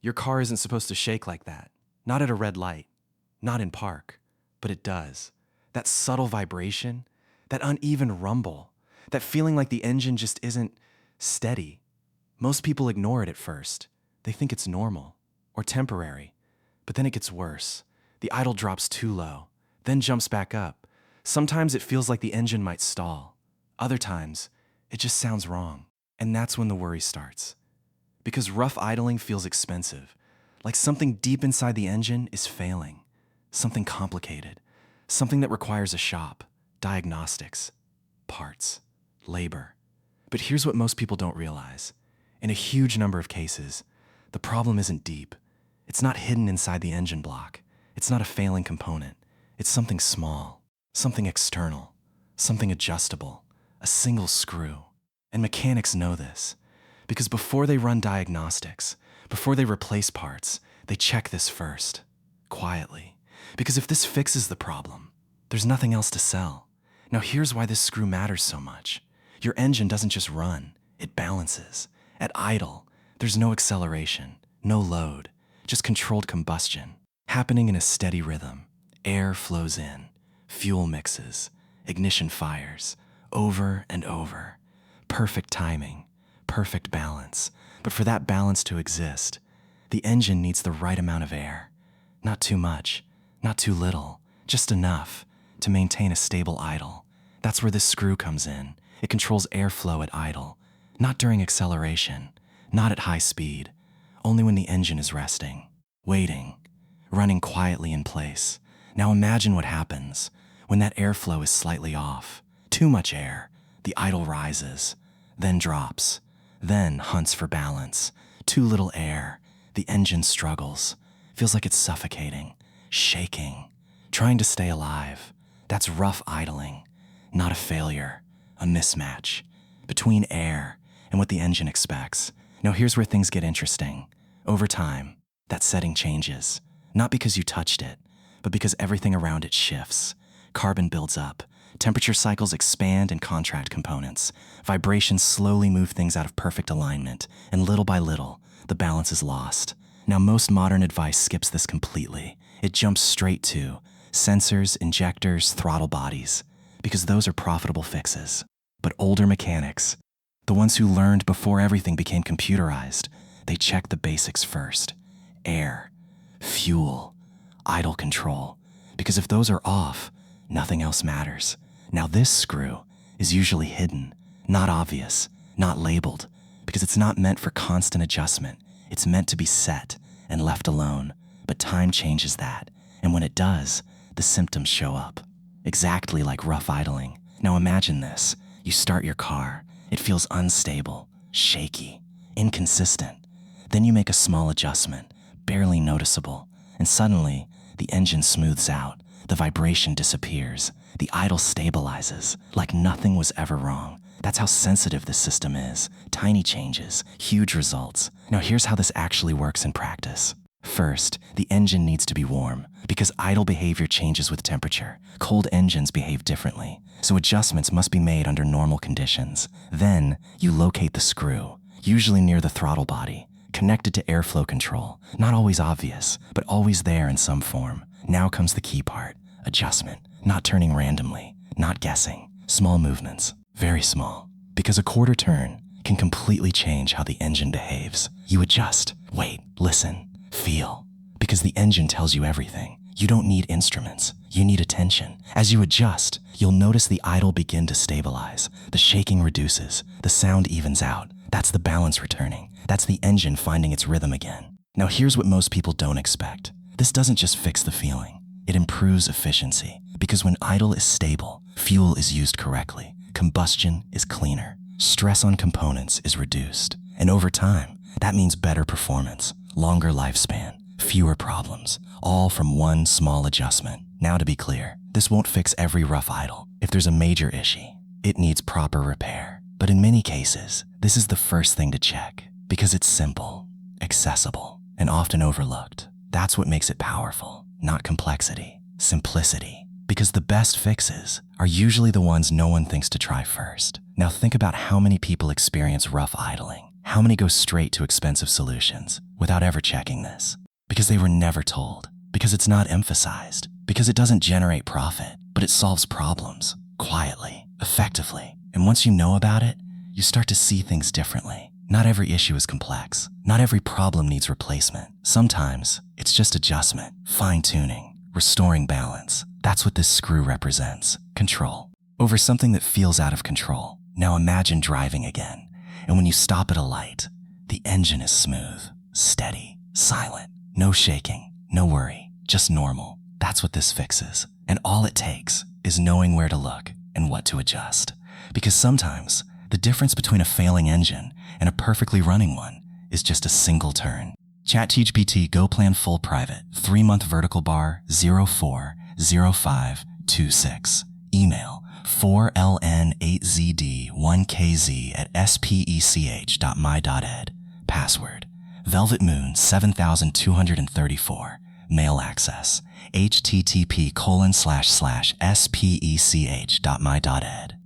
Your car isn't supposed to shake like that. Not at a red light. Not in park. But it does. That subtle vibration, that uneven rumble, that feeling like the engine just isn't steady. Most people ignore it at first. They think it's normal or temporary. But then it gets worse. The idle drops too low, then jumps back up. Sometimes it feels like the engine might stall. Other times, it just sounds wrong. And that's when the worry starts. Because rough idling feels expensive, like something deep inside the engine is failing, something complicated, something that requires a shop, diagnostics, parts, labor. But here's what most people don't realize. In a huge number of cases, the problem isn't deep. It's not hidden inside the engine block. It's not a failing component. It's something small, something external, something adjustable, a single screw. And mechanics know this, because before they run diagnostics, before they replace parts, they check this first, quietly. Because if this fixes the problem, there's nothing else to sell. Now here's why this screw matters so much. Your engine doesn't just run, it balances. At idle, there's no acceleration, no load, just controlled combustion, happening in a steady rhythm. Air flows in, fuel mixes, ignition fires, over and over. Perfect timing, perfect balance. But for that balance to exist, the engine needs the right amount of air. Not too much, not too little, just enough to maintain a stable idle. That's where this screw comes in. It controls airflow at idle, not during acceleration, not at high speed, only when the engine is resting, waiting, running quietly in place. Now imagine what happens when that airflow is slightly off. Too much air, the idle rises, then drops, then hunts for balance. Too little air, the engine struggles, feels like it's suffocating, shaking, trying to stay alive. That's rough idling, not a failure, a mismatch between air and what the engine expects. Now here's where things get interesting. Over time, that setting changes, not because you touched it, but because everything around it shifts. Carbon builds up, temperature cycles expand and contract components. Vibrations slowly move things out of perfect alignment, and little by little, the balance is lost. Now most modern advice skips this completely. It jumps straight to sensors, injectors, throttle bodies, because those are profitable fixes. But older mechanics, the ones who learned before everything became computerized, they check the basics first. Air, fuel, idle control. Because if those are off, nothing else matters. Now this screw is usually hidden, not obvious, not labeled, because it's not meant for constant adjustment. It's meant to be set and left alone. But time changes that, and when it does, the symptoms show up. Exactly like rough idling. Now imagine this. You start your car. It feels unstable, shaky, inconsistent. Then you make a small adjustment, barely noticeable, and suddenly the engine smooths out. The vibration disappears. The idle stabilizes, like nothing was ever wrong. That's how sensitive this system is. Tiny changes, huge results. Now here's how this actually works in practice. First, the engine needs to be warm, because idle behavior changes with temperature. Cold engines behave differently, so adjustments must be made under normal conditions. Then, you locate the screw, usually near the throttle body, connected to airflow control. Not always obvious, but always there in some form. Now comes the key part, adjustment. Not turning randomly, not guessing. Small movements, very small. Because a quarter turn can completely change how the engine behaves. You adjust, wait, listen, feel. Because the engine tells you everything. You don't need instruments, you need attention. As you adjust, you'll notice the idle begin to stabilize. The shaking reduces, the sound evens out. That's the balance returning. That's the engine finding its rhythm again. Now here's what most people don't expect. This doesn't just fix the feeling, it improves efficiency. Because when idle is stable, fuel is used correctly, combustion is cleaner, stress on components is reduced. And over time, that means better performance, longer lifespan, fewer problems, all from one small adjustment. Now to be clear, this won't fix every rough idle. If there's a major issue, it needs proper repair. But in many cases, this is the first thing to check, because it's simple, accessible, and often overlooked. That's what makes it powerful, not complexity, simplicity. Because the best fixes are usually the ones no one thinks to try first. Now think about how many people experience rough idling. How many go straight to expensive solutions without ever checking this? Because they were never told, because it's not emphasized, because it doesn't generate profit, but it solves problems quietly, effectively. And once you know about it, you start to see things differently. Not every issue is complex. Not every problem needs replacement. Sometimes it's just adjustment, fine-tuning, restoring balance. That's what this screw represents: control over something that feels out of control. Now imagine driving again, and when you stop at a light, the engine is smooth, steady, silent, no shaking, no worry, just normal. That's what this fixes. And all it takes is knowing where to look and what to adjust. Because sometimes the difference between a failing engine and a perfectly running one is just a single turn. ChatGPT Go Plan Full Private, 3-month vertical bar 040526. Email 4ln8zd1kz@spech.my.ed. Password Velvet Moon 7234. Mail access http://spech.my.ed.